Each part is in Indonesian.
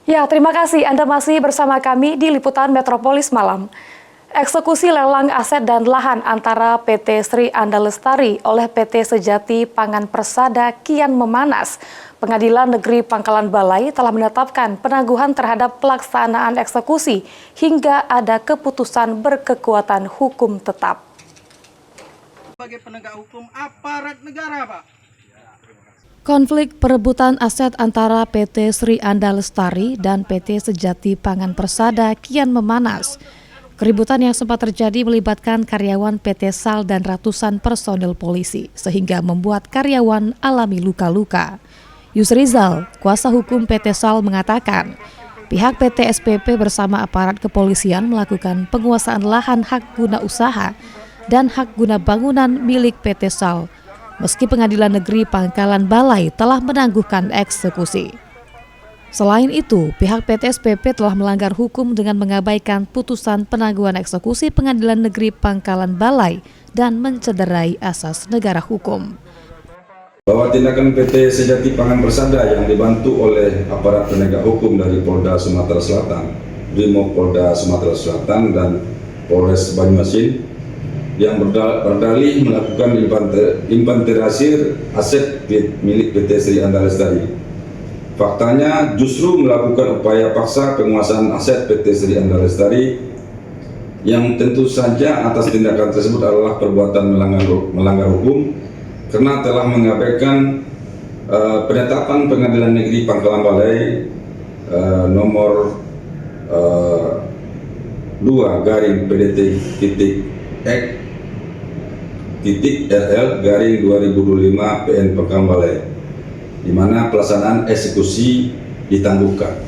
Ya, terima kasih Anda masih bersama kami di Liputan Metropolis Malam. Eksekusi lelang aset dan lahan antara PT Sri Andalestari oleh PT Sejati Pangan Persada kian memanas. Pengadilan Negeri Pangkalan Balai telah menetapkan penangguhan terhadap pelaksanaan eksekusi hingga ada keputusan berkekuatan hukum tetap. Sebagai penegak hukum aparat negara, Pak. Konflik perebutan aset antara PT Sri Andalestari dan PT Sejati Pangan Persada kian memanas. Keributan yang sempat terjadi melibatkan karyawan PT SAL dan ratusan personil polisi, sehingga membuat karyawan alami luka-luka. Yusrizal, kuasa hukum PT SAL mengatakan, pihak PT SPP bersama aparat kepolisian melakukan penguasaan lahan hak guna usaha dan hak guna bangunan milik PT SAL, meski Pengadilan Negeri Pangkalan Balai telah menangguhkan eksekusi. Selain itu, pihak PT SPP telah melanggar hukum dengan mengabaikan putusan penangguhan eksekusi Pengadilan Negeri Pangkalan Balai dan mencederai asas negara hukum. Bahwa tindakan PT Sejati Pangan Persada yang dibantu oleh aparat penegak hukum dari Polda Sumatera Selatan, Brimob Polda Sumatera Selatan dan Polres Banyuasin yang berdalih melakukan inventarisir aset milik PT Sri Andalestari. Faktanya justru melakukan upaya paksa penguasaan aset PT Sri Andalestari yang tentu saja atas tindakan tersebut adalah perbuatan melanggar hukum karena telah mengabaikan penetapan Pengadilan Negeri Pangkalan Balai nomor 2/PDT-RL/2025 PN Pangkalan Balai, di mana pelaksanaan eksekusi ditangguhkan.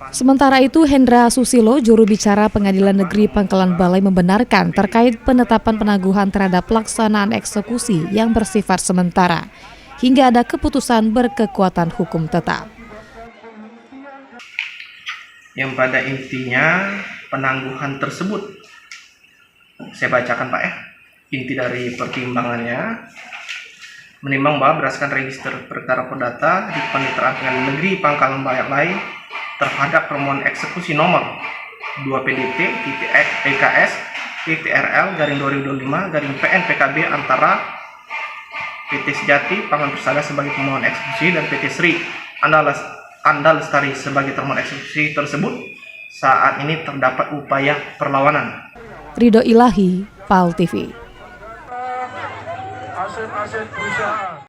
Sementara itu, Hendra Susilo, juru bicara Pengadilan Negeri Pangkalan Balai membenarkan terkait penetapan penangguhan terhadap pelaksanaan eksekusi yang bersifat sementara, hingga ada keputusan berkekuatan hukum tetap. Yang pada intinya penangguhan tersebut, saya bacakan Pak ya, inti dari pertimbangannya, menimbang bahwa berdasarkan register perkara perdata di Paniteraan Pengadilan Negeri Pangkalan Balai terhadap permohonan eksekusi nomor 2/PDT-EKS-RL/2025 PN-PKB antara PT Sejati Pangan Persada sebagai pemohon eksekusi dan PT Sri Andalestari sebagai termohon eksekusi tersebut saat ini terdapat upaya perlawanan. Ridho Ilahi, PAL TV. Aset-aset perusahaan.